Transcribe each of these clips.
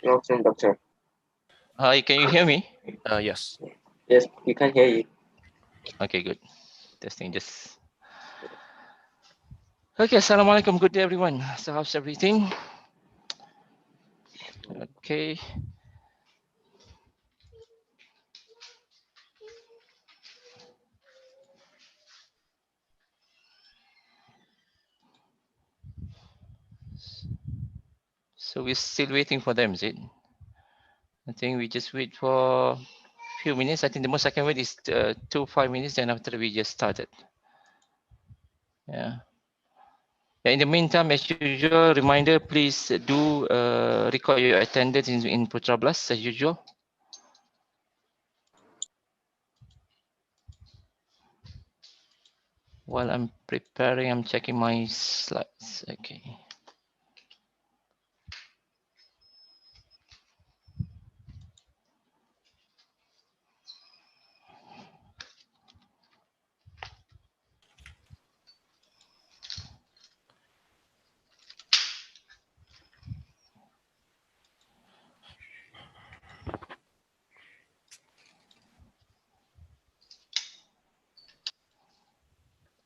Good afternoon, doctor. Hi, can you hear me? Yes. Yes, we can hear you. Okay, good. Testing just. Okay, assalamualaikum. Good day, everyone. So, how's everything? Okay. So, we're still waiting for them, is it? I think we just wait for a few minutes. I think the most I can wait is 5 minutes. Then after we just started. Yeah. Yeah, in the meantime, as usual, reminder, please do record your attendance in Putra Blast as usual. While I'm preparing, I'm checking my slides. Okay.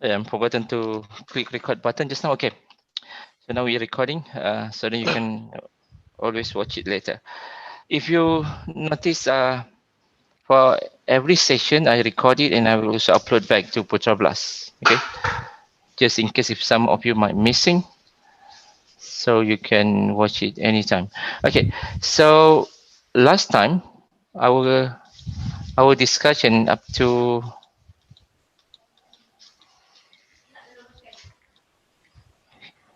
I'm forgotten to click record button just now. Okay. So now we're recording, so then you can always watch it later. If you notice, for every session, I record it and I will also upload back to Putra Blast. Okay, just in case if some of you might missing, so you can watch it anytime. Okay, so last time our discussion up to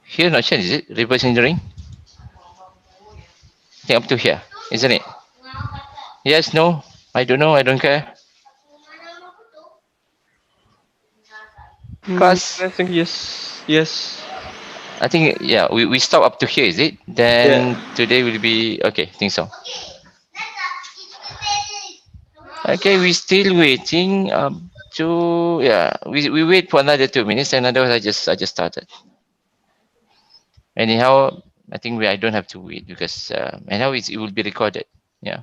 here, not sure, is it reverse engineering? I think up to here, isn't it? Yes, no, I don't know, I don't care. Class. I think yes. Yes. I think, yeah, we stop up to here, is it? Then today will be, okay, I think so. Okay, we still waiting to, yeah, we wait for another 2 minutes and otherwise I just started. Anyhow, I think I don't have to wait because anyhow it will be recorded. Yeah.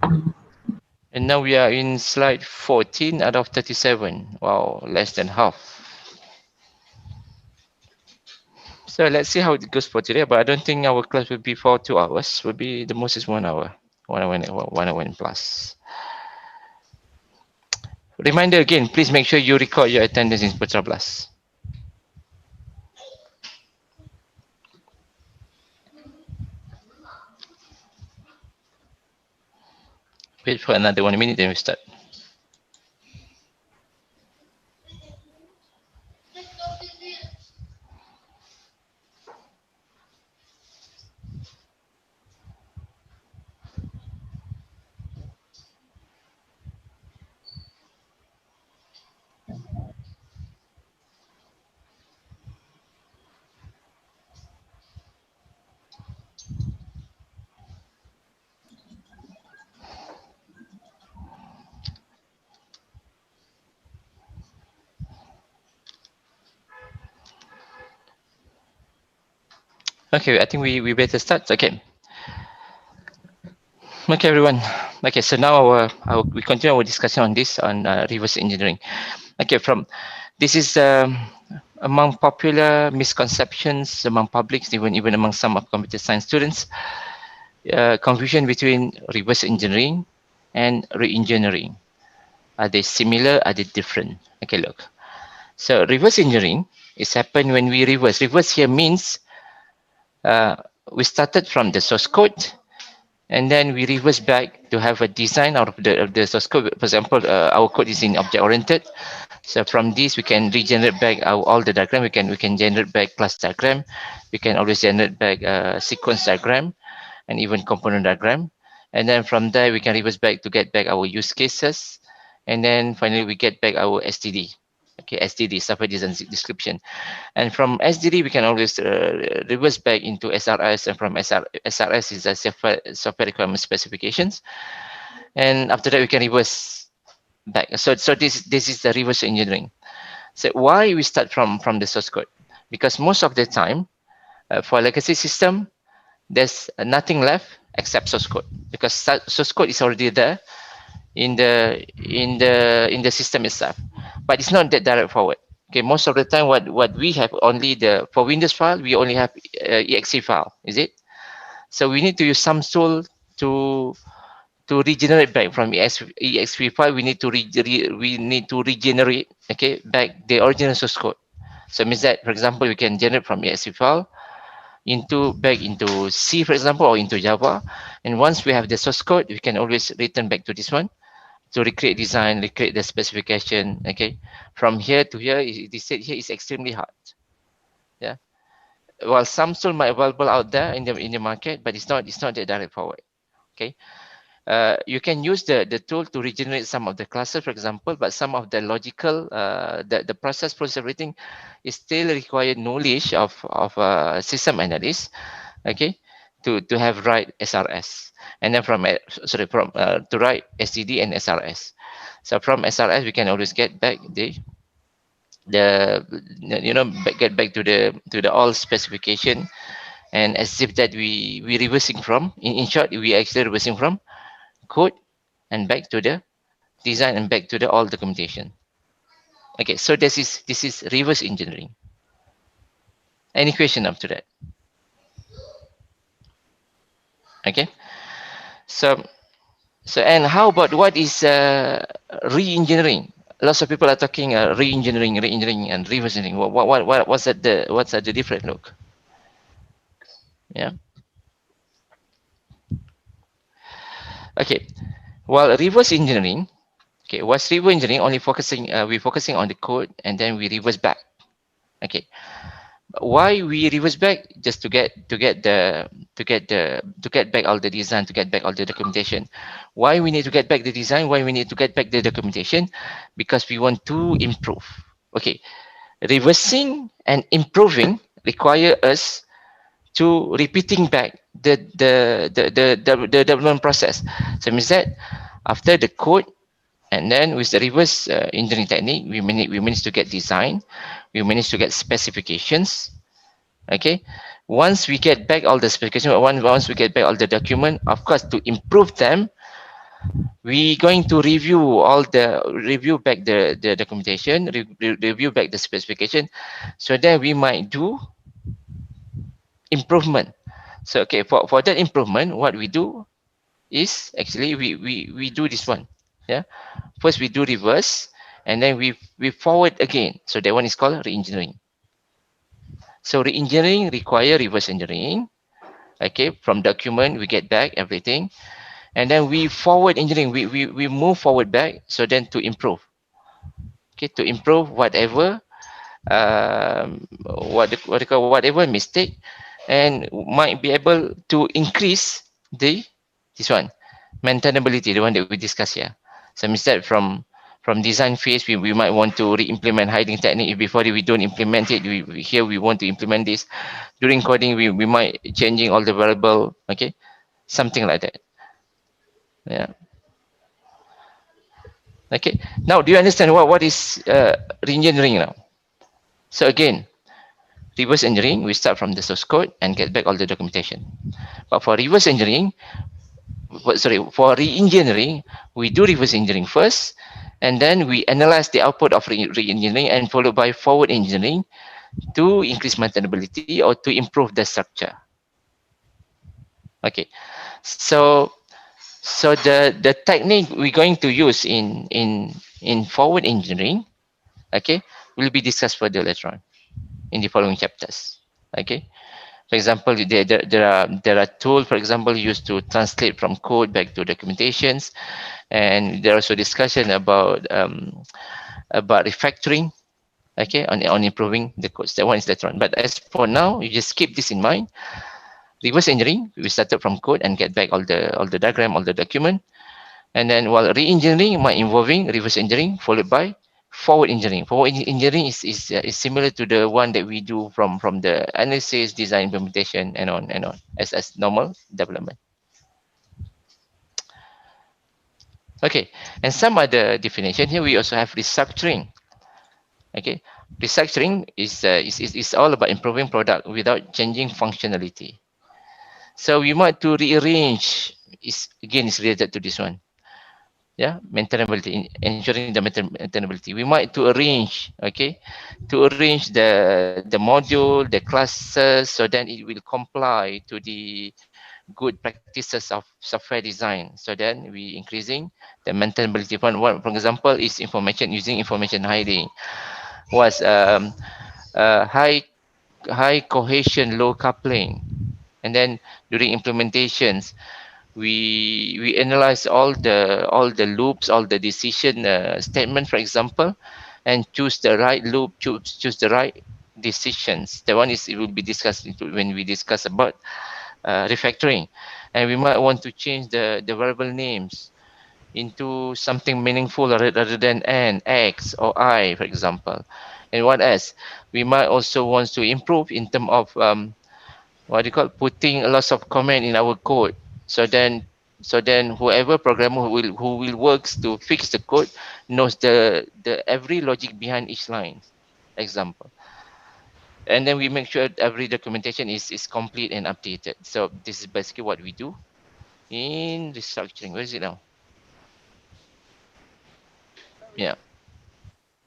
And now we are in slide 14 out of 37. Wow, less than half. So let's see how it goes for today. But I don't think our class will be for 2 hours. Will be the most is 1 hour, 1 hour and plus. Reminder again, please make sure you record your attendance in Putra Blast. Wait for another 1 minute, then we start. Okay, I think we better start. Okay. Okay, everyone. Okay, so now we continue our discussion on this on reverse engineering. Okay, this is among popular misconceptions among publics, even among some of computer science students, confusion between reverse engineering and re-engineering. Are they similar? Are they different? Okay, look. So reverse engineering is happen when we reverse. Reverse here means we started from the source code and then we reverse back to have a design out of the source code. For example, our code is in object oriented. So from this we can regenerate back all the diagram. We can generate back class diagram. We can always generate back sequence diagram and even component diagram. And then from there we can reverse back to get back our use cases. And then finally we get back our STD. Okay, STD, software design description. And from SDD, we can always reverse back into SRS, and from SRS is a software requirement specifications. And after that, we can reverse back. So this is the reverse engineering. So why we start from the source code? because most of the time for legacy system, there's nothing left except source code, because source code is already there in the system itself, but it's not that direct forward. Okay, most of the time what we have only for Windows file, we only have exe file, is it? So we need to use some tool to regenerate back from exe file. We need to regenerate, okay, back the original source code. So it means that, for example, we can generate from exe file back into C, for example, or into Java. And once we have the source code, we can always return back to this one to recreate design, recreate the specification. Okay, from here to here, it is said here is extremely hard. Yeah, while some tool might available out there in the market, but it's not that direct forward. Okay, you can use the tool to regenerate some of the classes, for example, but some of the logical, the process everything is still required knowledge of system analyst, okay, to have right SRS, and then from to write STD and SRS. So from SRS we can always get back the get back to the all specification, and as if that we reversing from, in short, we actually reversing from code and back to the design and back to the all documentation. Okay, so this is reverse engineering. Any question after that? Okay, so and how about what is re-engineering? Lots of people are talking re-engineering, and reverse engineering. What's the different look? Yeah. Okay. Well, reverse engineering. Okay, what's reverse engineering? Only focusing we focusing on the code and then we reverse back. Okay. Why we reverse back? Just to get back all the design, to get back all the documentation. Why we need to get back the design? Why we need to get back the documentation? Because we want to improve. Okay, reversing and improving require us to repeating back the development process. So it means that after the code, and then with the reverse engineering technique, we manage to get design, we manage to get specifications. Okay, once we get back all the specifications, once we get back all the document, of course, to improve them, we going to review back the documentation, review back the specification, so then we might do improvement. So okay, for that improvement, what we do is actually we do this one. Yeah, first we do reverse, and then we forward again. So that one is called re-engineering. So re-engineering require reverse engineering. Okay, from document we get back everything, and then we forward engineering. We move forward back. So then to improve. Okay, to improve whatever whatever mistake, and might be able to increase this one maintainability, the one that we discussed here. So instead from design phase, we might want to re-implement hiding technique. Before we don't implement it, here we want to implement this. During coding, we might changing all the variable. Okay, something like that. Yeah. Okay, now do you understand what is re-engineering now? So again, reverse engineering, we start from the source code and get back all the documentation. But for reverse engineering, for re-engineering, we do reverse engineering first, and then we analyze the output of re-engineering, and followed by forward engineering to increase maintainability or to improve the structure. Okay, so the technique we're going to use in forward engineering, okay, will be discussed further later on in the following chapters. Okay, for example, there are tools, for example, used to translate from code back to documentations, and there are also discussion about refactoring, okay, on improving the codes. That one is later on. But as for now, you just keep this in mind. Reverse engineering, we started from code and get back all the diagram, all the document, and then while re-engineering might involving reverse engineering followed by forward engineering. Forward engineering is similar to the one that we do from the analysis, design, implementation, and on as normal development. Okay, and some other definition here. We also have restructuring. Okay, restructuring is all about improving product without changing functionality. So we might to rearrange. Is again is related to this one. Yeah, maintainability, ensuring the maintainability. We might to arrange, okay, to arrange the module, the classes, so then it will comply to the good practices of software design. So then we increasing the maintainability. One, for example, is information using information hiding. Was high cohesion, low coupling, and then during implementations, we analyze all the loops, all the decision statement, for example, and choose the right loop, choose the right decisions. The one is it will be discussed when we discuss about refactoring, and we might want to change the variable names into something meaningful rather than n, x, or I, for example. And what else? We might also want to improve in terms of what do you call putting a lot of comment in our code. So then whoever programmer who will works to fix the code knows the every logic behind each line. Example. And then we make sure every documentation is complete and updated. So this is basically what we do in restructuring. Where is it now? Yeah.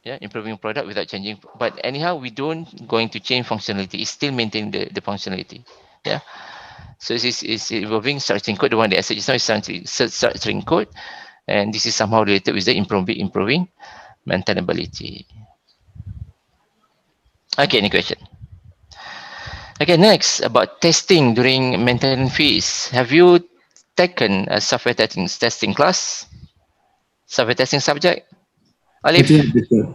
Yeah, improving product without changing. But anyhow, we don't going to change functionality. It's still maintain the functionality. Yeah. So this is involving structuring code. The one that I said just now is structuring code, and this is somehow related with the improving maintainability. Okay, any question? Okay, next about testing during maintenance phase. Have you taken a software testing class? Software testing subject? Not Alif? yet, doctor.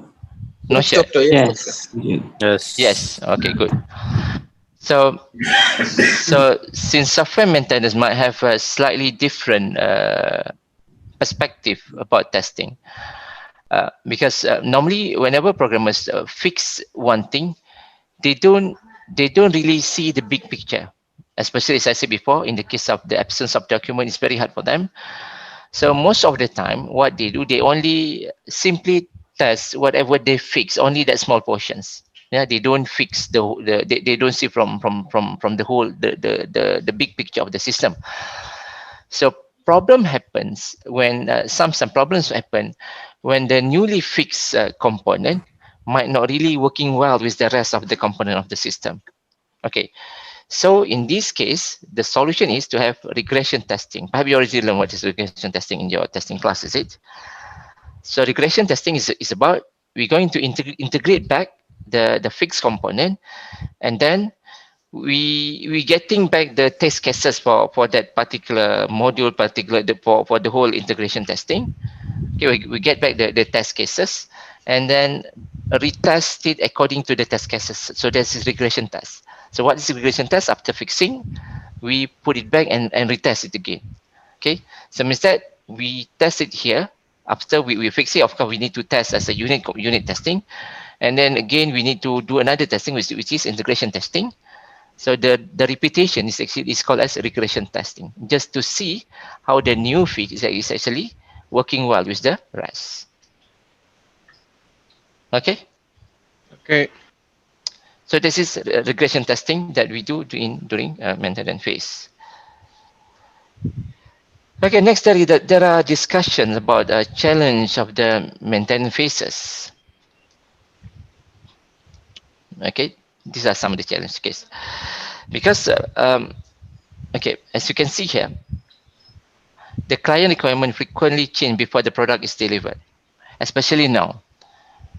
Not Yes, yet. doctor. Yes, doctor. Not yet. Yes. Yes. Okay, good. So since software maintainers might have a slightly different perspective about testing, because normally whenever programmers fix one thing, they don't really see the big picture. Especially as I said before, in the case of the absence of document, it's very hard for them. So most of the time, what they do, they only simply test whatever they fix, only that small portions. Yeah, they don't fix they don't see from the whole the big picture of the system. So problem happens when some problems happen when the newly fixed component might not really working well with the rest of the component of the system. Okay, so in this case, the solution is to have regression testing. Perhaps you already learned what is regression testing in your testing class, is it? So regression testing is about we're going to integrate back the fixed component, and then we getting back the test cases for that particular module, for the whole integration testing. Okay, we get back the test cases and then retest it according to the test cases. So this is regression test. So what is regression test? After fixing, we put it back and retest it again. Okay, so instead we test it here. After we fix it, of course we need to test as a unit testing, and then again we need to do another testing which is integration testing. So the repetition is called as regression testing, just to see how the new fix is actually working well with the rest. Okay. Okay. So this is regression testing that we do during maintenance phase. Okay, next there are discussions about a challenge of the maintenance phases. Okay, these are some of the challenge case. Because, okay, as you can see here, the client requirement frequently change before the product is delivered, especially now.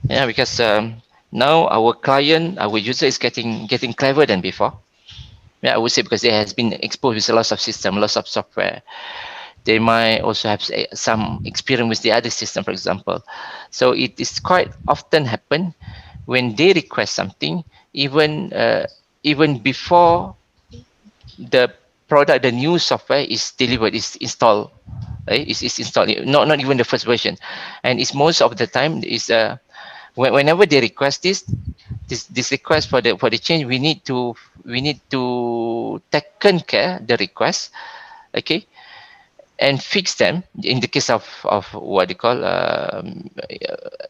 Yeah, because now our client, our user is getting clever than before. Yeah, I would say because they has been exposed with lots of system, lots of software. They might also have some experience with the other system, for example. So it is quite often happen when they request something, even before the product, the new software is delivered, is installed, right? Is installed, not even the first version, and it's most of the time is whenever they request this request for the change, we need to taken care the request, okay, and fix them in the case of what you call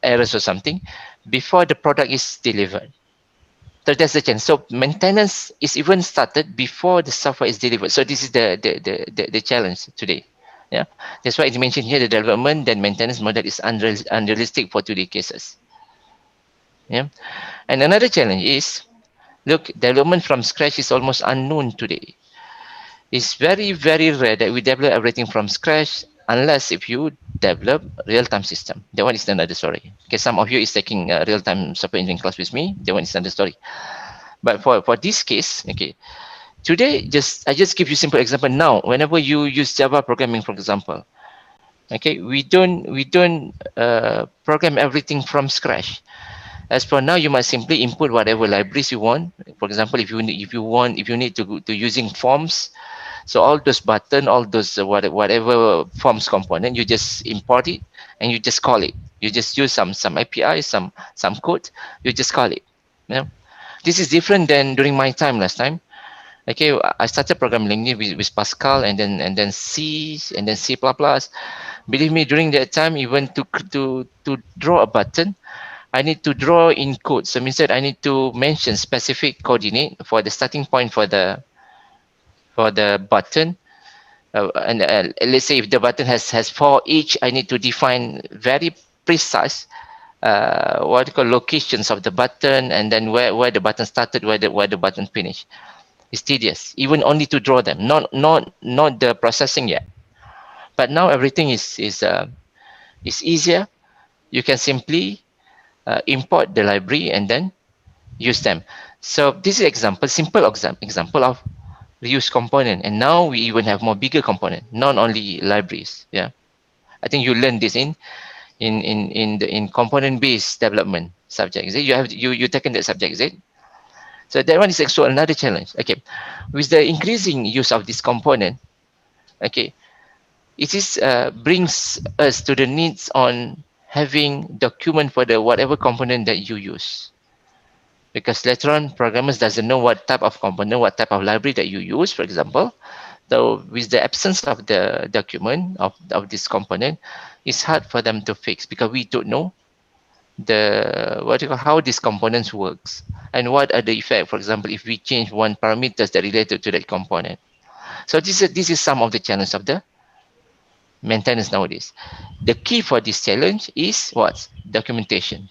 errors or something before the product is delivered. So that's the challenge. So maintenance is even started before the software is delivered. So this is the challenge today. Yeah, that's why it mentioned here the development then maintenance model is unrealistic for today cases. Yeah, and another challenge is, look, development from scratch is almost unknown today. It's very, very rare that we develop everything from scratch unless if you develop real-time system. That one is another story. Okay, some of you is taking a real-time software engineering class with me. That one is another story. But for this case, okay, today I just give you simple example now. Whenever you use Java programming, for example, okay, we don't program everything from scratch. As for now, you must simply input whatever libraries you want. For example, if you need to using forms, so all those button, all those whatever forms component, you just import it and you just call it. You just use some API, some code. You just call it. Yeah. This is different than during my time last time. Okay, I started programming with Pascal and then C and then C++. Believe me, during that time, even to draw a button, I need to draw in code. So instead, I need to mention specific coordinate for the starting point for the button. And let's say if the button has 4 each, I need to define very precise what you call locations of the button, and then where the button started, where the button finished. It's tedious, even only to draw them, not the processing yet. But now everything is easier. You can simply import the library and then use them. So this is simple example of reuse component. And now we even have more bigger component, not only libraries. Yeah, I think you learned this in component based development subject. Is it? You taken that subject, is it? So that one is also another challenge. Okay, with the increasing use of this component, okay, it is brings us to the needs on having document for the whatever component that you use. Because later on, programmers doesn't know what type of component, what type of library that you use, for example. So with the absence of the document of this component, it's hard for them to fix because we don't know how these components works and what are the effect. For example, if we change one parameters that related to that component. So this is some of the challenges of the maintenance nowadays. The key for this challenge is what? Documentation.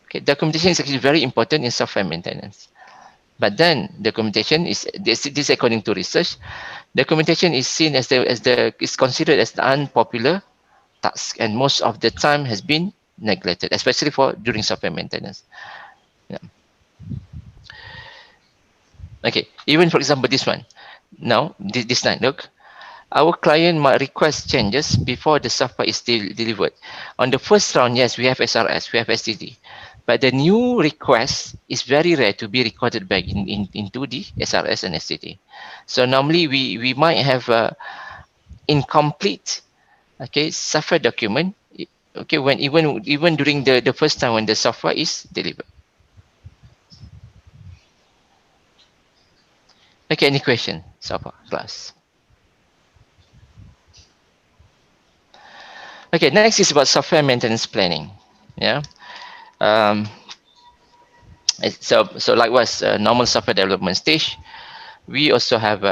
Okay, documentation is actually very important in software maintenance. But then documentation this according to research, documentation is seen as is considered as the unpopular task, and most of the time has been neglected, especially for during software maintenance. Yeah. Okay, even for example this one. Now this line, look, our client might request changes before the software is delivered. On the first round, yes, we have SRS, we have STD. But the new request is very rare to be recorded back into the SRS and STD. So normally we might have incomplete, okay, software document, okay, when even during the first time when the software is delivered. Okay, any question so far, class? Okay, next is about software maintenance planning. Yeah. Um, so likewise, normal software development stage, we also have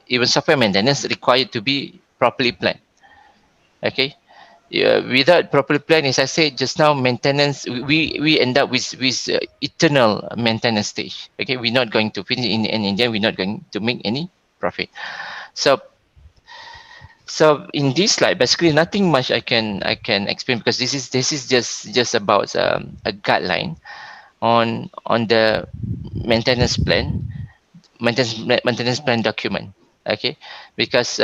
even software maintenance required to be properly planned. Okay, without properly planned, as I said just now, maintenance, we end up with eternal maintenance stage. Okay, we're not going to finish in the end, we're not going to make any profit. So in this slide, basically nothing much I can explain, because this is just about a guideline on the maintenance plan document. Okay, because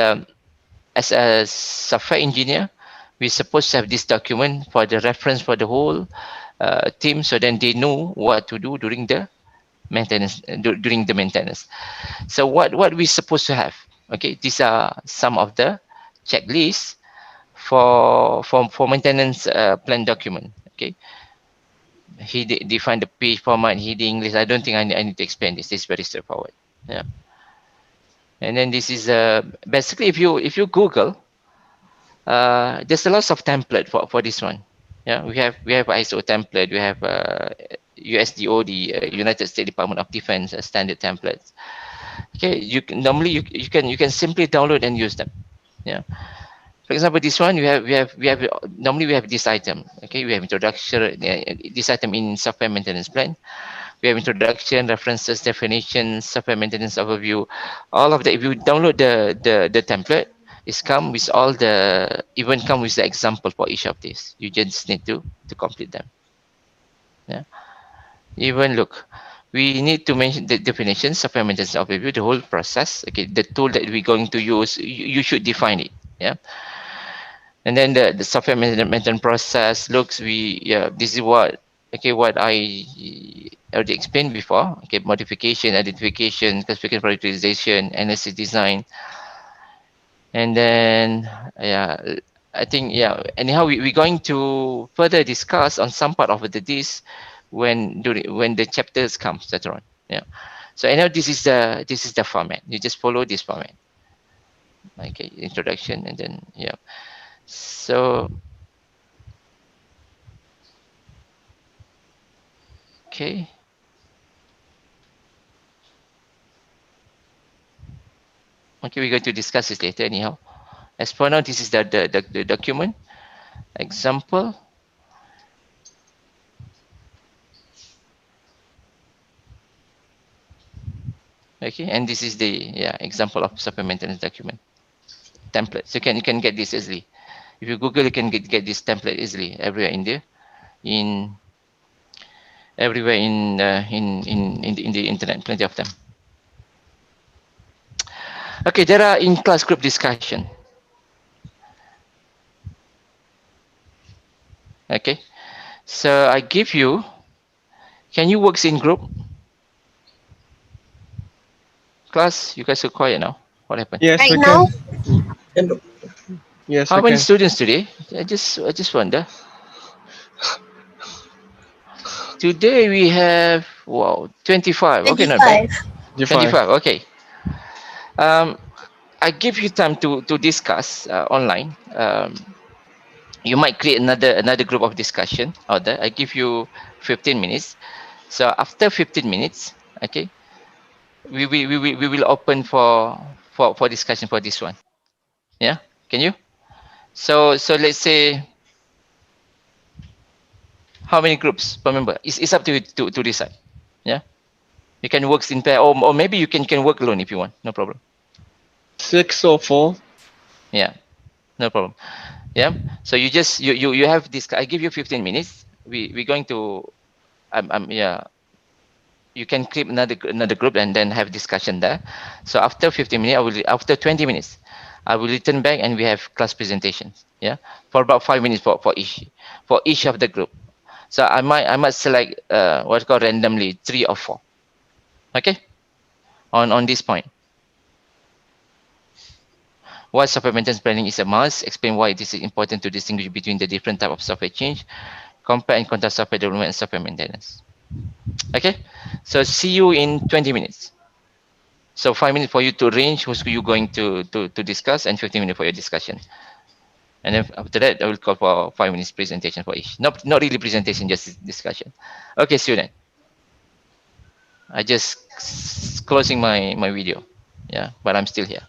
as a software engineer, we're supposed to have this document for the reference for the whole team, so then they know what to do during the maintenance. So what we're supposed to have? Okay, these are some of the checklists for maintenance plan document. Okay, he define the page format, heading list. I don't think I need to explain this. This is very straightforward. Yeah. And then this is basically if you Google, there's a lot of template for this one. Yeah, we have ISO template, we have USDO, the United States Department of Defense standard templates. Okay, you can, normally you can simply download and use them. Yeah. For example, this one we have normally we have this item. Okay, we have introduction, this item in software maintenance plan. We have introduction, references, definitions, software maintenance overview. All of that. If you download the template, it's come with all the, even come with the example for each of these. You just need to complete them. Yeah. Even look, we need to mention the definition, software maintenance overview, the whole process. Okay, the tool that we're going to use, you should define it. Yeah. And then the software maintenance process looks, we, yeah, this is what, okay, what I already explained before. Okay, modification, identification, classification, prioritization, analysis, design. And then, yeah, I think, yeah, anyhow, we're going to further discuss on some part of this when the chapters come later on. Yeah. So anyhow, this is the format. You just follow this format. Okay, introduction, and then, yeah. So, okay. Okay, we're going to discuss this later anyhow. As for now, this is the document example. Okay, and this is the, yeah, example of software maintenance document template. So you can get this easily. If you Google, you can get this template easily everywhere in there, in everywhere in the internet, plenty of them. Okay, there are in class group discussion. Okay, so I give you. Can you work in group? Class, you guys are quiet now. What happened? Yes, Right we now, can. Hello. Yes, How we many can. students today? I just wonder. Today we have, wow, 25. Okay, not bad. 25. Define. 25. Okay. Um, I give you time to discuss online. You might create another group of discussion out there. I give you 15 minutes. So after 15 minutes, okay, we will open for discussion for this one. Yeah, can you? So let's say, how many groups per member? It's up to you to decide. Yeah, you can work in pair, or maybe you can work alone if you want. No problem. 604. Yeah, no problem. Yeah. So you just you have this. I give you 15 minutes. We're going to, yeah. You can create another group and then have discussion there. So after 15 minutes, after 20 minutes, I will return back and we have class presentations. Yeah, for about 5 minutes for each of the group. So I might select what's called randomly 3 or 4. Okay, on this point. Why software maintenance planning is a must. Explain why it is important to distinguish between the different type of software change. Compare and contrast software development and software maintenance. Okay, so see you in 20 minutes. So 5 minutes for you to arrange who's you going to discuss, and 15 minutes for your discussion. And then after that, I will call for 5 minutes presentation for each. Not really presentation, just discussion. Okay, student. I just closing my video. Yeah, but I'm still here.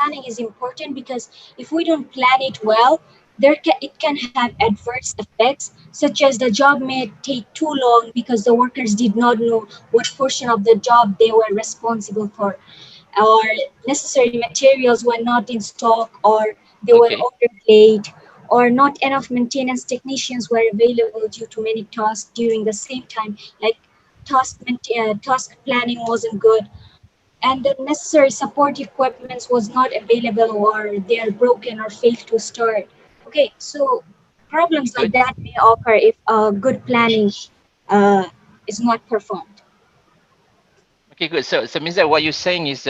planning is important because if we don't plan it well, it can have adverse effects, such as the job may take too long because the workers did not know what portion of the job they were responsible for, or necessary materials were not in stock, or they were Okay. ordered late, or not enough maintenance technicians were available due to many tasks during the same time. Like task planning wasn't good, and the necessary support equipment was not available, or they are broken or failed to start. Okay, so problems like Good. that may occur if good planning uh, is not performed. Okay, good. So means that what you're saying is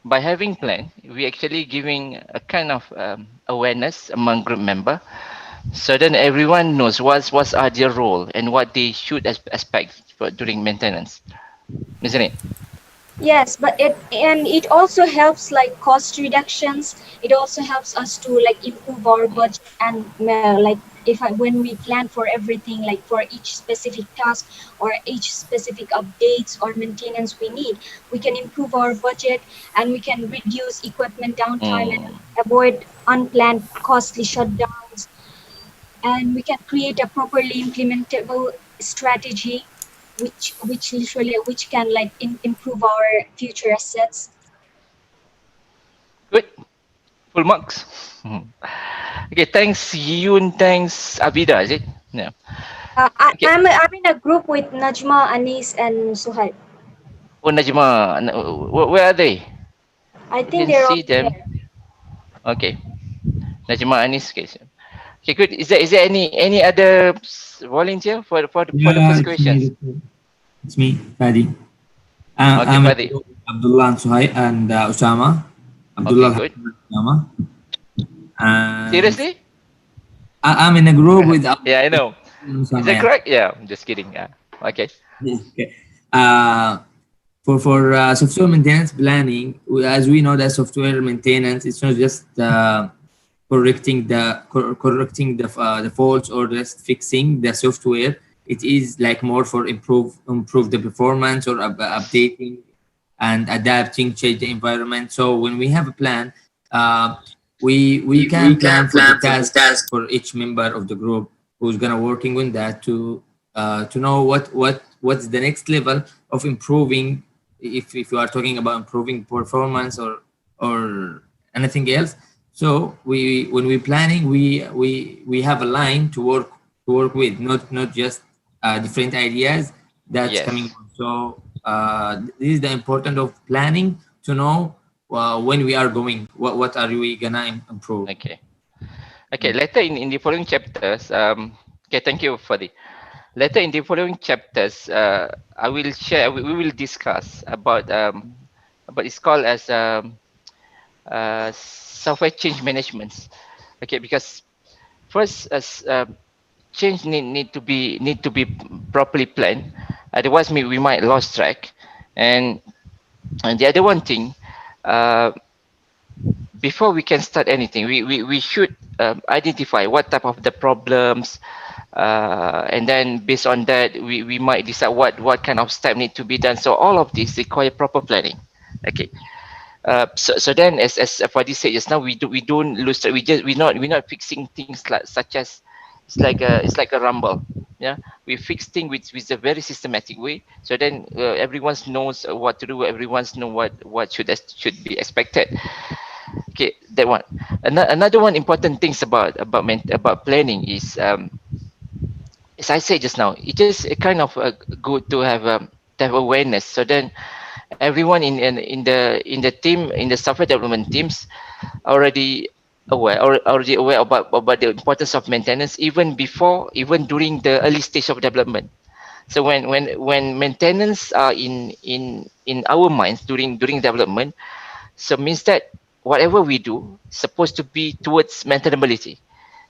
by having plan, we actually giving a kind of awareness among group member, so then everyone knows what's are their role and what they should expect for during maintenance, isn't it? Yes, but it also helps like cost reductions. It also helps us to like improve our budget, and like when we plan for everything, like for each specific task or each specific updates or maintenance we need, we can improve our budget, and we can reduce equipment downtime and Mm. avoid unplanned costly shutdowns, and we can create a properly implementable strategy which can like improve our future assets. Good. Full marks. Mhm. Okay, thanks Yun, thanks Abida, is it? Yeah. Okay. I'm in a group with Najma, Anis, and Suhaib. Oh, Najma, where are they? I I think can they're see already them. there. Okay, Najma Anis. Okay, okay, good. Is there any other volunteer for the Yeah, first it's me. questions? Doctor. It's me, Fadi. Okay, I'm in Fadi. Abdullah and Suhai and Usama. Okay, Abdullah good. and Usama. And Seriously? I'm in a group with Abdullah Yeah, I know. and Is Usama. that Yeah. correct? Yeah, I'm just kidding. Yeah. Okay. Yeah, okay. Uh, for software maintenance planning, as we know that software maintenance, it's not just correcting the faults or just fixing the software. It is like more for improve the performance or updating and adapting change the environment. So when we have a plan, uh, we We can can plan for the plan for the task task. for each member of the group who's gonna working on that to know what's the next level of improving, if you are talking about improving performance or anything else. So we when we planning, we have a line to work with, not just different ideas that's coming Yes. on. So this is the importance of planning, to know when we are going, what are we gonna improve. Okay. Okay. Later in the following chapters, okay, thank you for the. Later in the following chapters, I will share. We will discuss about it's called as software change management. Okay, because first as change need to be properly planned, otherwise we might lost track. And the other one thing, uh, before we can start anything, we should identify what type of the problems, and then based on that we might decide what kind of step need to be done. So all of this require proper planning. Okay. So then as Fadi said just now, we don't lose track. We're not fixing things like such as it's like a rumble. Yeah, we fix things with a very systematic way. So then everyone knows what to do. Everyone know what should be expected. Okay, that one. Another one important things about planning is, as I said just now, it is a kind of good to have awareness. So then everyone in the team, in the software development teams, already already aware about the importance of maintenance, even during the early stage of development. So when maintenance are in our minds during development, so means that whatever we do is supposed to be towards maintainability.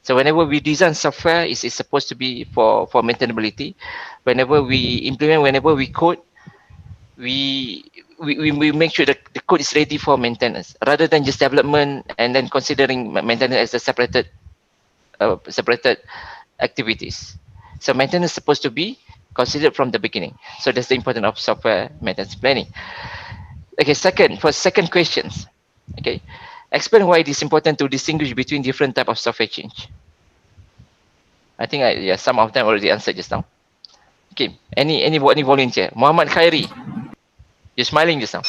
So whenever we design software, it's supposed to be for maintainability. Whenever we implement, whenever we code, we we make sure that the code is ready for maintenance, rather than just development and then considering maintenance as a separated activities. So maintenance is supposed to be considered from the beginning. So that's the importance of software maintenance planning. Okay, for second questions. Okay, explain why it is important to distinguish between different type of software change. I think yeah, some of them already answered just now. Okay, any volunteer? Muhammad Khairi, you're smiling just now.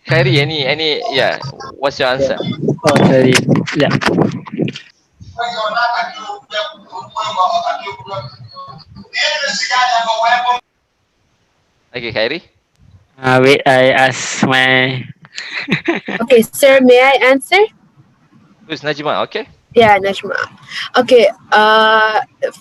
Khairi, yeah, what's your answer? Oh, sorry. Yeah. Okay, Khairi. Wait, I ask my. Okay, sir, may I answer? Who's Najma? Okay. Yeah, Najma. Okay,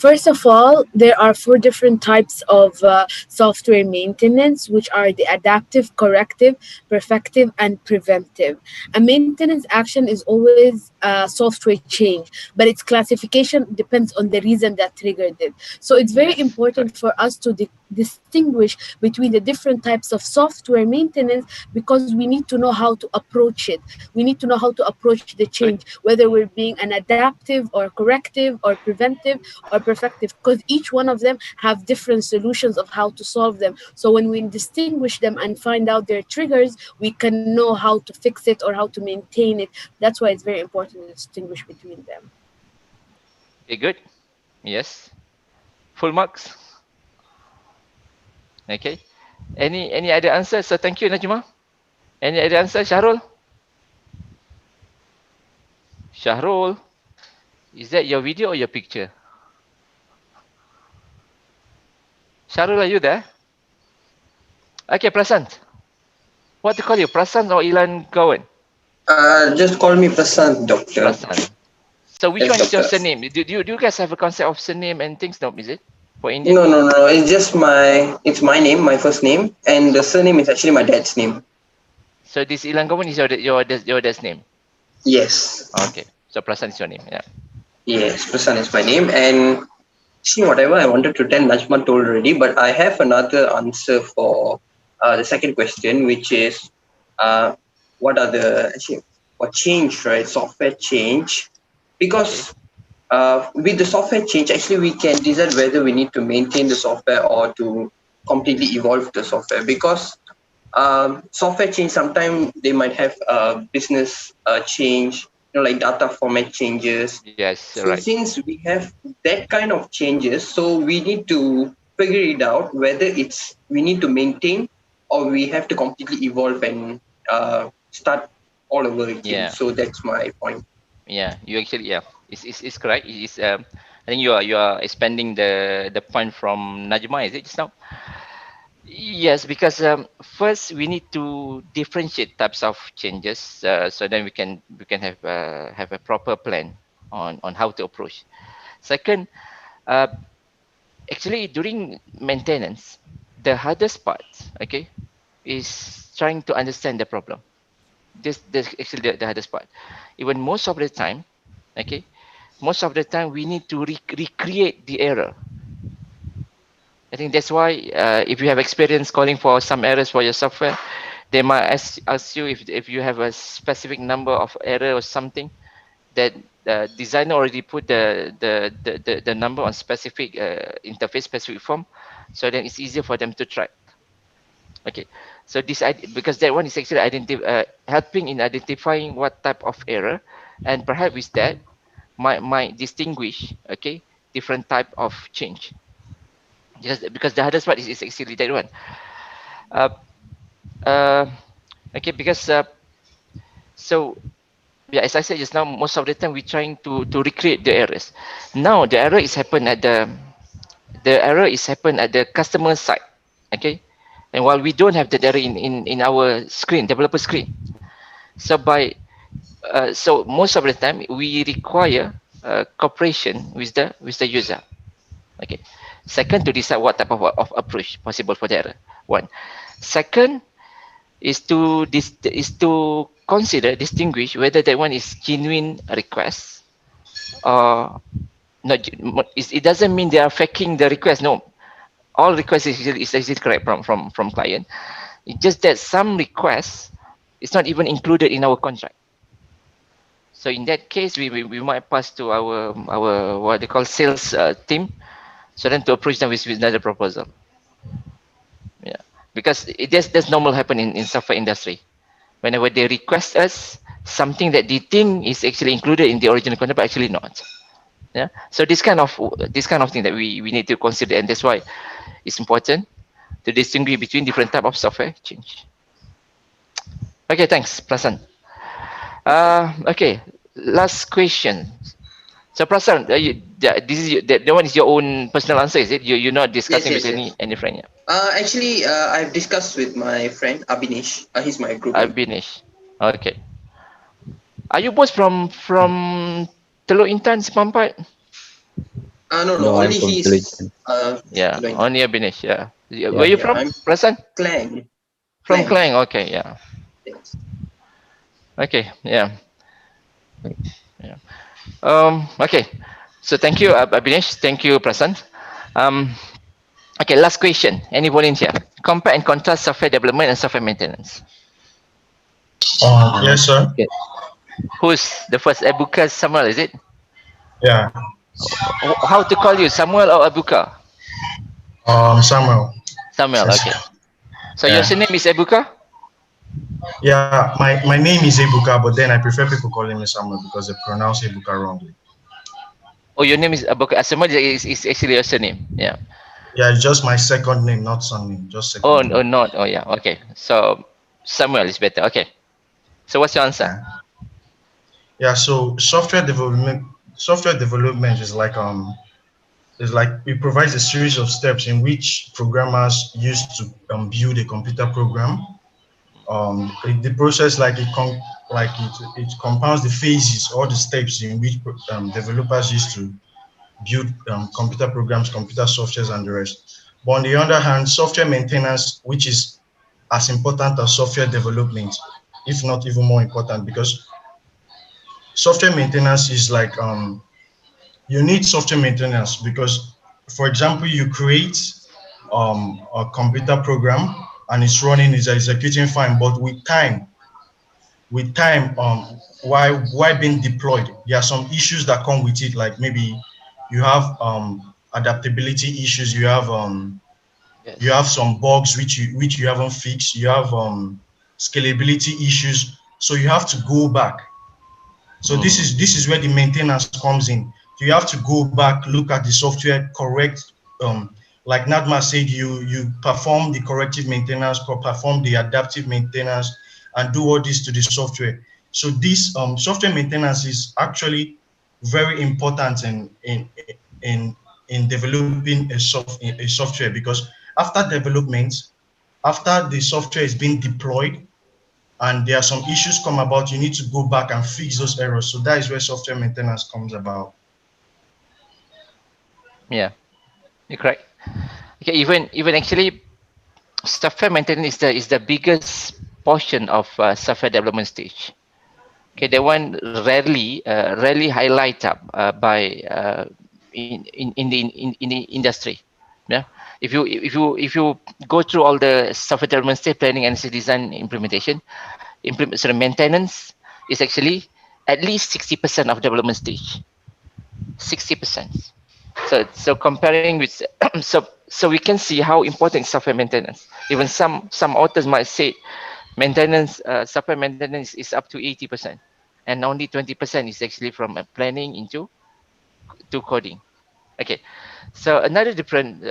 first of all, there are four different types of software maintenance, which are the adaptive, corrective, perfective, and preventive. A maintenance action is always a software change, but its classification depends on the reason that triggered it. So it's very Yes, important correct. for us to distinguish between the different types of software maintenance because we need to know how to approach it. We need to know how to approach the change, Good. whether we're being an adaptive or corrective or preventive or perfective, because each one of them have different solutions of how to solve them. So when we distinguish them and find out their triggers, we can know how to fix it or how to maintain it. That's why it's very important to distinguish between them. Okay, good. Yes. Full marks. Okay. Any other answers? So thank you, Najma. Any other answer, Shahrul? Shahrul, is that your video or your picture? Shahrul, are you there? Okay, Prasant. What to call you, Prasant or Ilan Kawan? Just call me Prasant, doctor. Prasant. So which Yes, one is your doctor. surname? Do you guys have a concept of surname and things? No, is it for Indian? No. It's just it's my name, my first name, and the surname is actually my dad's name. So this Ilan Kawan is your dad's name. Yes. Okay. So Prasant is your name. Yeah. Yes, Prasant is my name, and see whatever I wanted to tell Najma told already, but I have another answer for the second question, which is uh, what are the actually what change, right? Software change, because with the software change, actually we can decide whether we need to maintain the software or to completely evolve the software. Because software change, sometimes they might have business change, like data format changes. Yes, So right. since we have that kind of changes, so we need to figure it out whether we need to maintain or we have to completely evolve and start all over again. Yeah. So that's my point. Yeah. You actually, yeah. It's correct. It is I think you are expanding the point from Najma, is it just now? Yes, because first we need to differentiate types of changes, so then we can have a proper plan on how to approach. Second, uh, actually during maintenance, the hardest part, okay, is trying to understand the problem. This actually the hardest part. Even most of the time, okay, most of the time we need to recreate the error. I think that's why if you have experience calling for some errors for your software, they might ask you if you have a specific number of error or something that the designer already put the number on specific interface specific form, so then it's easier for them to track. Okay, so because that one is actually helping in identifying what type of error, and perhaps with that might distinguish, okay, different type of change. Just because the hardest part is actually that one. Uh, uh, okay, because so yeah, as I said just now, most of the time we're trying to recreate the errors. Now the error is happen at the customer side, okay, and while we don't have that error in our screen, developer screen. So so most of the time we require cooperation with the user. Okay. Second, to decide what type of approach possible for the error. One. Second is to consider, distinguish whether that one is genuine request or not. It doesn't mean they are faking the request. No, all requests is actually correct from client. It's just that some requests is not even included in our contract. So in that case, we might pass to our what they call sales team, so then to approach them with another proposal. Yeah. because that's normal happen in software industry. Whenever they request us something that they think is actually included in the original contract, but actually not. Yeah. So this kind of thing that we need to consider, and that's why it's important to distinguish between different type of software change. Okay, thanks, Prasan. Okay, last question. So Prasan, this is that one is your own personal answer, is it? You're not discussing with Yes. any friend, yeah? Actually, I've discussed with my friend Abhinesh. He's my group mate. Abhinesh. Okay. Are you both from Teluk Intan, Sepampat? No, No, I'm only from he's Teluk. Yeah, Teluk Intan. only Abhinesh. Yeah. Where Yeah. you Yeah, from, I'm Prasan? Klang. From Klang. Klang. Okay, yeah. Yes. Okay, yeah. Yeah. Okay. So thank you, Abhinesh. Thank you, Prasan. Okay, last question. Any volunteer? Compare and contrast software development and software maintenance. Yes, sir. Okay. Who's the first? Abuka Samuel, is it? Yeah. How to call you, Samuel or Abuka? Samuel. Samuel, Yes. okay. So your Yeah. surname is Abuka? Yeah, my name is Ebuka, but then I prefer people calling me Samuel because they pronounce Ebuka wrongly. Oh, your name is Abuka. Samuel is actually your surname. Yeah. Yeah, it's just my second name, not surname, just second Oh, name. no, not. Oh, yeah. Okay. So Samuel is better. Okay. So what's your answer? Yeah. Yeah, so software development is like it provides a series of steps in which programmers use to build a computer program. The process it compounds the phases or the steps in which developers use to build computer programs, computer softwares, and the rest. But on the other hand, software maintenance, which is as important as software development, if not even more important, because software maintenance is like you need software maintenance because, for example, you create a computer program and it's running, it's executing fine, but with time, while being deployed, there are some issues that come with it, like maybe you have adaptability issues, you have Yes. some bugs which you haven't fixed, you have scalability issues, so you have to go back. So this is where the maintenance comes in. You have to go back, look at the software, correct. Like Nadma said, you perform the corrective maintenance, perform the adaptive maintenance, and do all this to the software. So this software maintenance is actually very important in developing a software, because after development, after the software is being deployed, and there are some issues come about, you need to go back and fix those errors. So that is where software maintenance comes about. Yeah. You're correct. Okay. Even actually, software maintenance is the biggest portion of software development stage. Okay, that one rarely highlight up by in the industry. Yeah, if you go through all the software development stage, planning, analysis, design, implementation, maintenance is actually at least 60% of development stage. 60%. So comparing with so we can see how important software maintenance. Even some authors might say maintenance software maintenance is up to 80%, and only 20% is actually from planning into to coding. Okay, so another different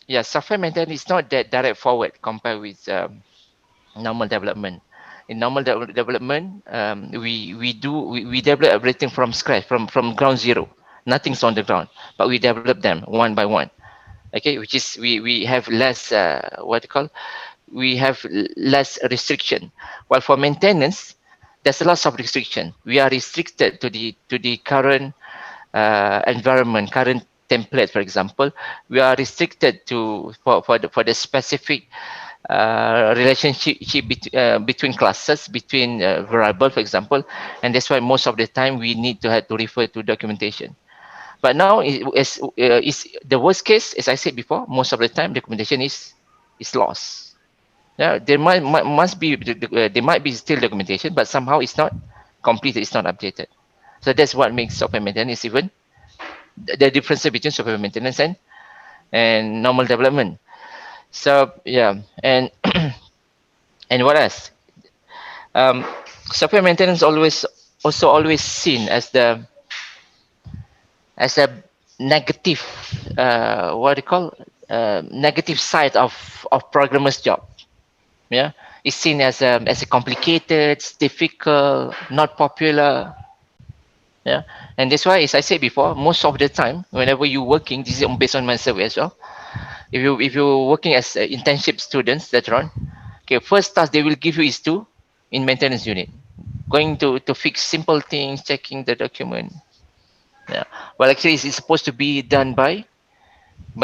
yeah, software maintenance is not that direct forward compared with normal development. In normal development, we develop everything from scratch, from ground zero. Nothing's on the ground, but we develop them one by one. Okay, which is we have less what you call, we have less restriction. While for maintenance, there's a lot of restriction. We are restricted to the current environment, current template. For example, we are restricted to for the specific relationship between classes, between variable, for example, and that's why most of the time we need to have to refer to documentation. But now is the worst case, as I said before, most of the time documentation is lost. Yeah, there must be there might be still documentation, but somehow it's not completed, it's not updated. So that's what makes software maintenance even the difference between software maintenance and normal development. So yeah, and and what else? Um, Software maintenance always seen as a negative, what do you call, negative side of programmer's job. Yeah, it's seen as a complicated, it's difficult, not popular. Yeah, and that's why, as I said before, most of the time, whenever you're working, this is based on my survey as well. If you're working as internship students later on, okay, first task they will give you is to in maintenance unit, going to fix simple things, checking the document. Yeah, well, actually, it's supposed to be done by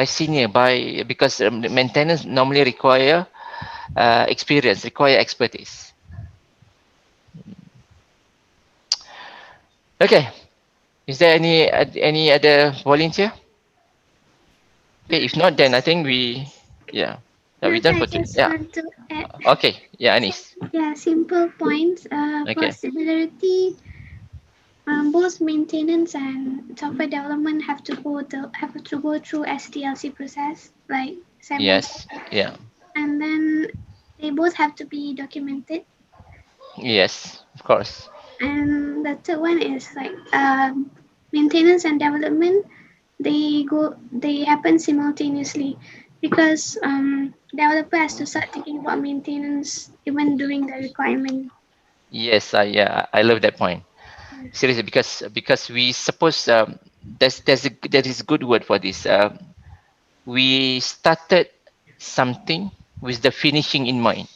senior, by because the maintenance normally require experience, require expertise. Okay, is there any other volunteer? Okay, if not, then I think yeah, we're Yes, done I for today. just Yeah. want to add, Okay. Yeah, Anis. yeah, simple points. For Okay. similarity, both maintenance and software development have to go through SDLC process, like Sam Yes. mentioned, Yeah. and then they both have to be documented. Yes. Of course. And the third one is like maintenance and development. They happen simultaneously because developer has to start thinking about maintenance even during the requirement. Yes. I love that point. Seriously, because we suppose there is good word for this. We started something with the finishing in mind.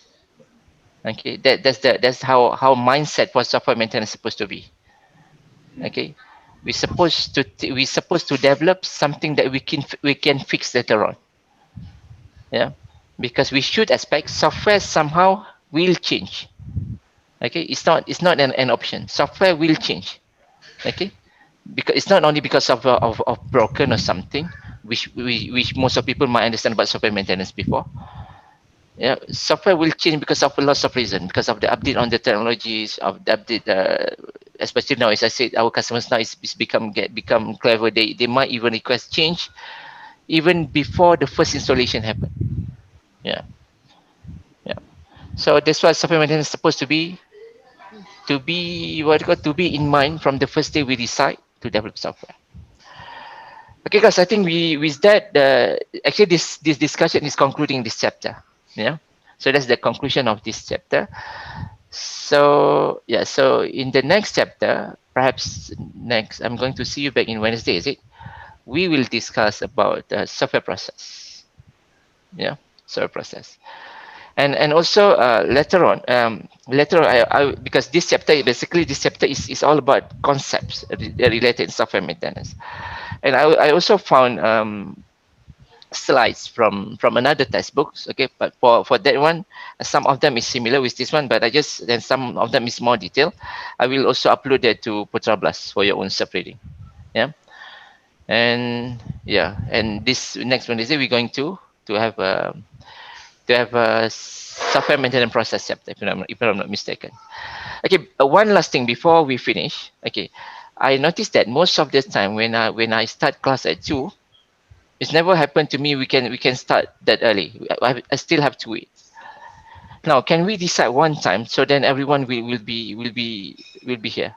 Okay. That's how mindset for software maintenance is supposed to be. Okay. We supposed to develop something that we can fix later on. Yeah, because we should expect software somehow will change. Okay, it's not an option. Software will change. Okay, because it's not only because of broken or something, which most of people might understand about software maintenance before. Yeah, software will change because of lots of reasons, because of the update on the technologies, of the update, especially now, as I said, our customers now is become clever. They might even request change even before the first installation happen. Yeah, yeah. So that's what software maintenance is supposed to be what you call, to be in mind from the first day we decide to develop software. Okay, guys, I think we with that actually this discussion is concluding this chapter. Yeah. So that's the conclusion of this chapter. So yeah, so in the next chapter, perhaps next, I'm going to see you back in Wednesday, is it? We will discuss about software process. Yeah, software process. And also later on because this chapter is all about concepts related to software maintenance, and I also found slides from another textbooks. Okay, but for that one, some of them is similar with this one, but then some of them is more detailed. I will also upload that to Putra Blast for your own self reading. Yeah, and this next Wednesday we're going to have a software maintenance process chapter, if I'm not mistaken. Okay, one last thing before we finish. Okay, I noticed that most of the time when I start class at 2, it's never happened to me. We can start that early. I still have to wait. Now, can we decide one time so then everyone will be here?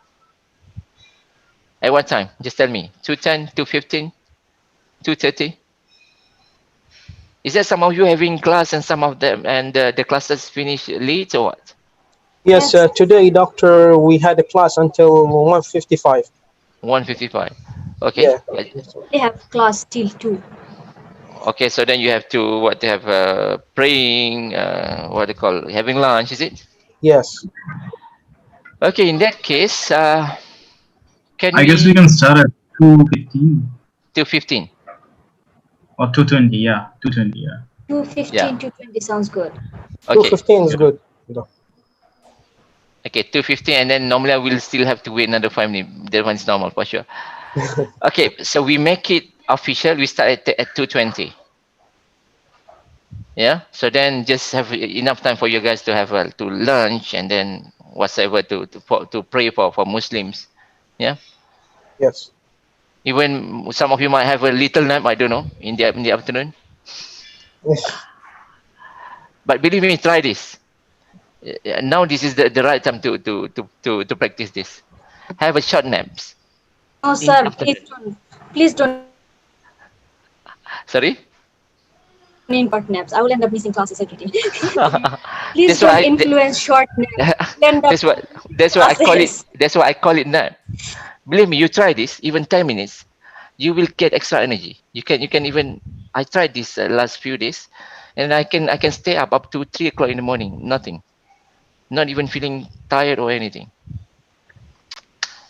At what time? Just tell me. 2:10, 2:15, 2:30. Is that some of you having class and some of them and the classes finish late or what? Yes, Yes. today, doctor, we had a class until 1:55. 1:55. Okay. Yeah. They have class till 2. Okay, so then you have to have praying, what they call having lunch, is it? Yes. Okay, in that case, can I guess we can start at 2:15 2:15 or 2:20. Yeah, 2:20. Yeah. 2:15 Yeah. to 20 sounds good. Okay. 2:15 is good. Okay, 2:15, and then normally I will still have to wait another 5 minutes. That one is normal for sure. Okay, so we make it official. We start at 2:20. Yeah, so then just have enough time for you guys to have to lunch and then whatsoever to pray for Muslims. Yeah. Yes. Even some of you might have a little nap. I don't know in the afternoon. But believe me, try this. Now this is the right time to practice this. Have a short naps. Oh, In sir, afternoon. please don't Sorry. in short naps. I will end up missing classes every day. Please That's why don't influence short naps. End up that's why I call it classes. that's why I call it nap. Believe me, you try this, even 10 minutes, you will get extra energy. You can even, I tried this last few days, and I can stay up to 3 o'clock in the morning, nothing, not even feeling tired or anything.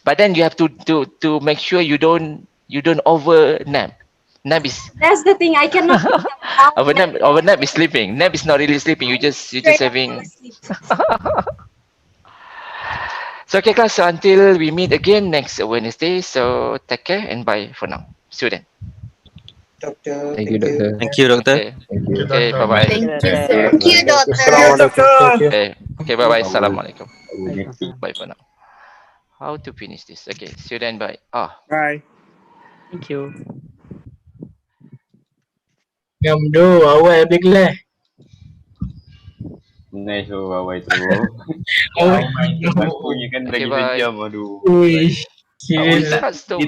But then you have to make sure you don't over nap. Nap is That's the thing. I cannot take a over nap is sleeping. Nap is not really sleeping. You just straight up fall having. asleep. So okay, class. So until we meet again next Wednesday. So take care and bye for now. See you then. Doctor, Thank you, thank you. doctor. Thank you, doctor. Okay. Thank you. Okay. Bye bye. Thank you, Doctor. sir. Thank you, doctor. Assalamualaikum. Thank you. Okay. Okay. Bye bye. Assalamualaikum. Bye for now. Bye for now. How to finish this? Okay. See you then. Bye. Ah. Bye. Thank you. Ngam do awal big leh. Nice awal tu. Awal. Awal tu punya kan Okay. lagi Bye. sejam aduh. Ui. Oh, Serius. it starts to